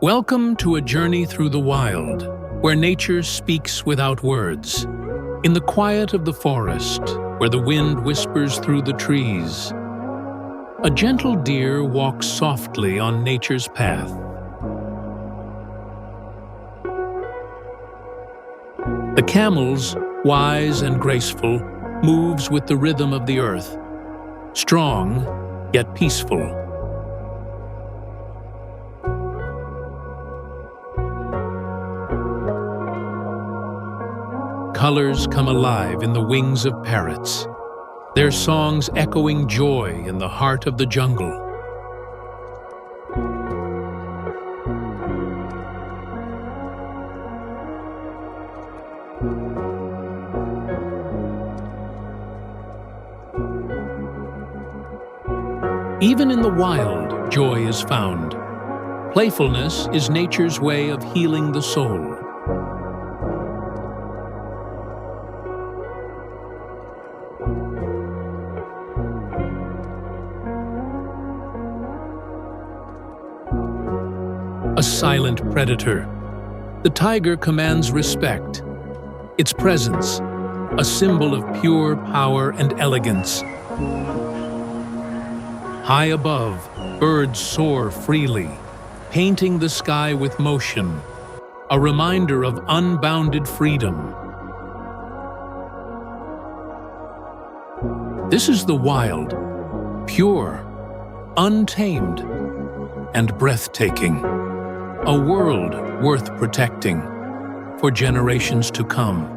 Welcome to a journey through the wild, where nature speaks without words. In the quiet of the forest, where the wind whispers through the trees, a gentle deer walks softly on nature's path. The camels, wise and graceful, moves with the rhythm of the earth, strong yet peaceful. Colors come alive in the wings of parrots, their songs echoing joy in the heart of the jungle. Even in the wild, joy is found. Playfulness is nature's way of healing the soul. A silent predator, the tiger commands respect. Its presence, a symbol of pure power and elegance. High above, birds soar freely, painting the sky with motion, a reminder of unbounded freedom. This is the wild, pure, untamed, and breathtaking. A world worth protecting for generations to come.